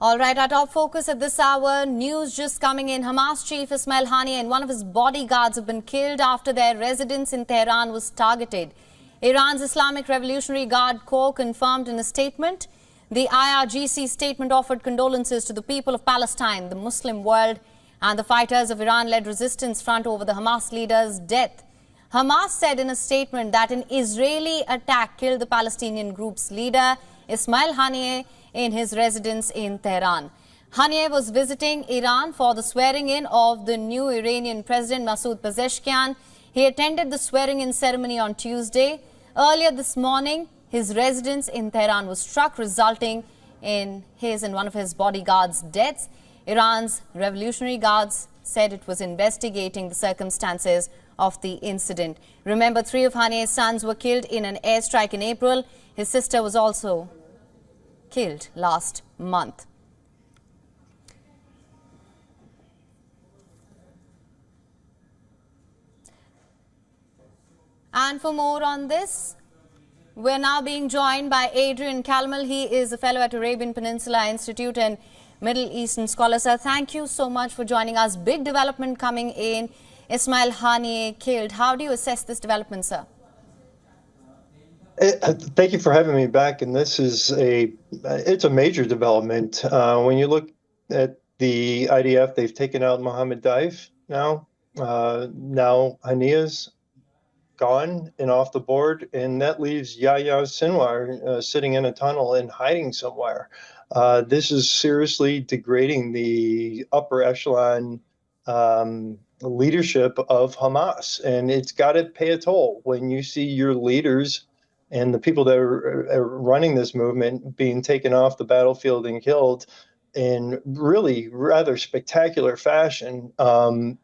All right, our top focus at this hour, news just coming in. Hamas chief Ismail Haniyeh and one of his bodyguards have been killed after their residence in Tehran was targeted. Iran's Islamic Revolutionary Guard Corps confirmed in a statement. The IRGC statement offered condolences to the people of Palestine, the Muslim world, and the fighters of Iran-led resistance front over the Hamas leader's death. Hamas said in a statement that an Israeli attack killed the Palestinian group's leader, Ismail Haniyeh, in his residence in Tehran. Haniyeh was visiting Iran for the swearing-in of the new Iranian President Masoud Pezeshkian. He attended the swearing-in ceremony on Tuesday. Earlier this morning, his residence in Tehran was struck, resulting in his and one of his bodyguards' deaths. Iran's Revolutionary Guards said it was investigating the circumstances of the incident. Remember, 3 of Haniyeh's sons were killed in an airstrike in April. His sister was also killed last month. And for more on this, we're now being joined by Adrian Calmel. He is a fellow at Arabian Peninsula Institute and Middle Eastern scholar. Sir, thank you so much for joining us. Big development coming in. Ismail Haniyeh killed. How do you assess this development, sir? Thank you for having me back. And this is it's a major development. When you look at the IDF, they've taken out Mohammed Daif now. Now Haniyeh's gone and off the board, and that leaves Yahya Sinwar sitting in a tunnel and hiding somewhere. This is seriously degrading the upper echelon leadership of Hamas, and it's got to pay a toll when you see your leaders and the people that are running this movement being taken off the battlefield and killed in really rather spectacular fashion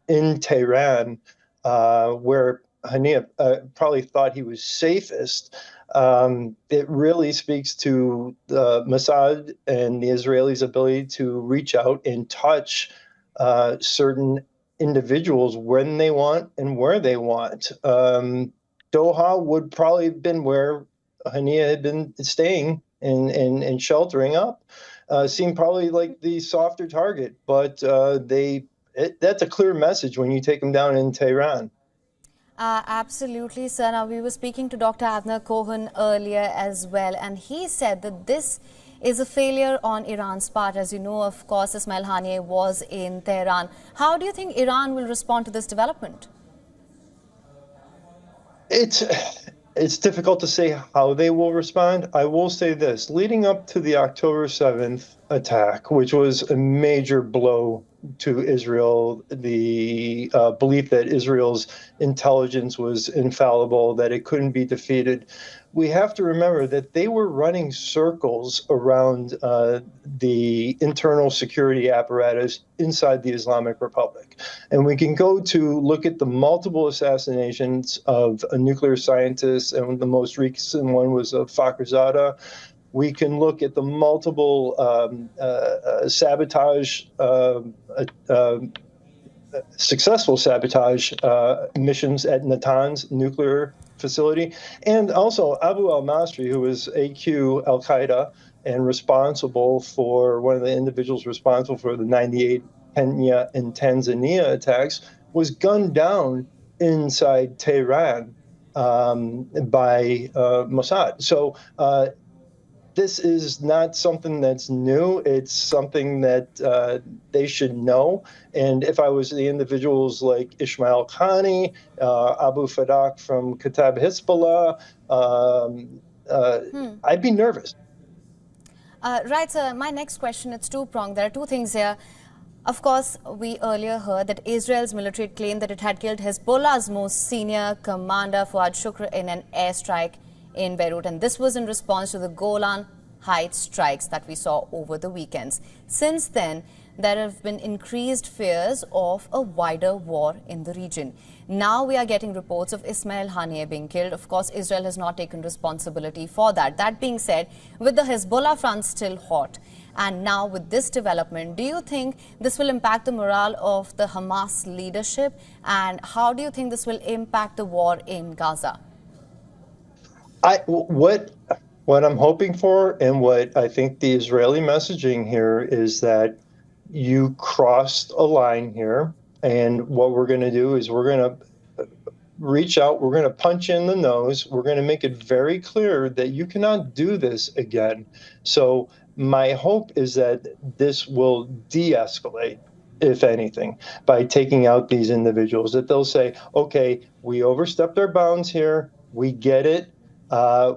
in Tehran, where Haniyeh probably thought he was safest. It really speaks to Mossad and the Israelis' ability to reach out and touch certain individuals when they want and where they want. Doha would probably have been where Haniyeh had been staying and sheltering up. Seemed probably like the softer target, but that's a clear message when you take them down in Tehran. Absolutely, sir. Now, we were speaking to Dr. Avner Cohen earlier as well, and he said that this is a failure on Iran's part. As you know, of course, Ismail Haniyeh was in Tehran. How do you think Iran will respond to this development? It's difficult to say how they will respond. I will say this, leading up to the October 7th attack, which was a major blow to Israel, the belief that Israel's intelligence was infallible, that it couldn't be defeated. We have to remember that they were running circles around the internal security apparatus inside the Islamic Republic. And we can go to look at the multiple assassinations of nuclear scientists, and the most recent one was of Fakhrizadeh. We can look at the multiple successful sabotage missions at Natanz nuclear facility, and also Abu al-Masri, who was AQ al-Qaeda and responsible for one of the individuals responsible for the 98 Kenya and Tanzania attacks, was gunned down inside Tehran by Mossad. So this is not something that's new. It's something that they should know. And if I was the individuals like Ismail Haniyeh, Abu Fadak from Kataib Hezbollah, I'd be nervous. Right, sir. My next question, it's two-pronged. There are two things here. Of course, we earlier heard that Israel's military claimed that it had killed Hezbollah's most senior commander, Fuad Shukr, in an airstrike in Beirut, and this was in response to the Golan Heights strikes that we saw over the weekends. Since then, there have been increased fears of a wider war in the region. Now we are getting reports of Ismail Haniyeh being killed. Of course, Israel has not taken responsibility for that. That being said, with the Hezbollah front still hot, and now with this development, do you think this will impact the morale of the Hamas leadership? And how do you think this will impact the war in Gaza? What What I'm hoping for, and what I think the Israeli messaging here, is that you crossed a line here, and what we're going to do is we're going to reach out, we're going to punch you in the nose, we're going to make it very clear that you cannot do this again. So my hope is that this will de-escalate, if anything, by taking out these individuals, that they'll say, okay, we overstepped our bounds here, we get it.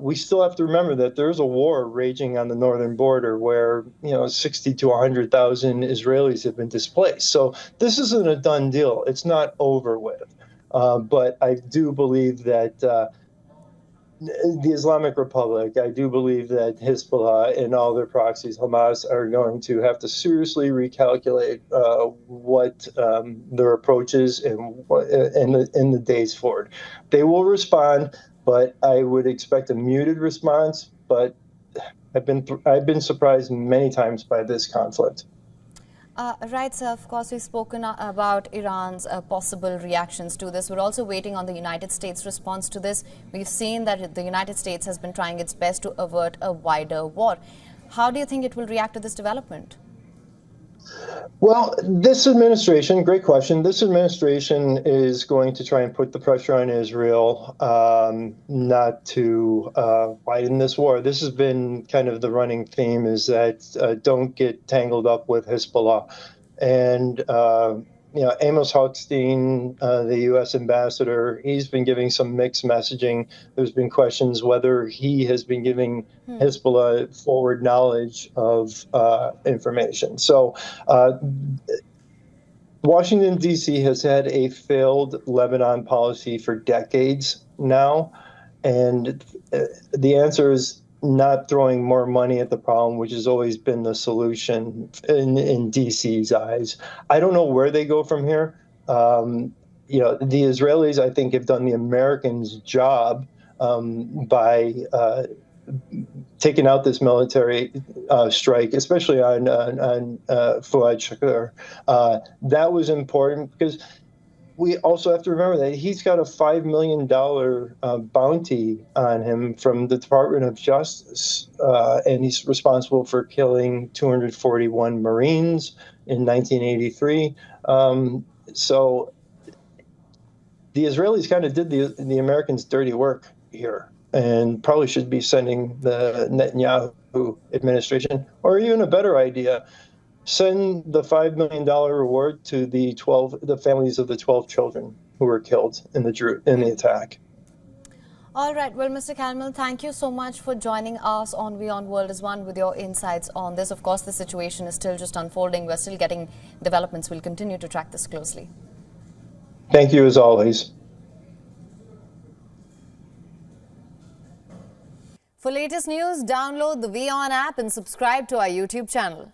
We still have to remember that there's a war raging on the northern border where 60 to 100,000 Israelis have been displaced. So this isn't a done deal. It's not over with. But I do believe that the Islamic Republic, I do believe that Hezbollah and all their proxies, Hamas, are going to have to seriously recalculate what their approach is in the days forward. They will respond, but I would expect a muted response. But I've been surprised many times by this conflict. Right, sir. Of course, we've spoken about Iran's possible reactions to this. We're also waiting on the United States' response to this. We've seen that the United States has been trying its best to avert a wider war. How do you think it will react to this development? Well, this administration, great question. This administration is going to try and put the pressure on Israel not to widen this war. This has been kind of the running theme, is that don't get tangled up with Hezbollah. And Amos Hochstein, the U.S. ambassador, he's been giving some mixed messaging. There's been questions whether he has been giving Hezbollah forward knowledge of information. So Washington, D.C. has had a failed Lebanon policy for decades now. And the answer is not throwing more money at the problem, which has always been the solution in DC's eyes. I don't know where they go from here. The Israelis, I think, have done the Americans' job by taking out this military strike, especially on Fuad Shakir. That was important because we also have to remember that he's got a $5 million bounty on him from the Department of Justice, and he's responsible for killing 241 Marines in 1983. So the Israelis kind of did the Americans' dirty work here, and probably should be sending the Netanyahu administration, or even a better idea, send the $5 million reward to the families of the 12 children who were killed in the attack. All right. Well, Mr. Kalmal, thank you so much for joining us on WION World is One with your insights on this. Of course, the situation is still just unfolding. We're still getting developments. We'll continue to track this closely. Thank you, as always. For latest news, download the WION app and subscribe to our YouTube channel.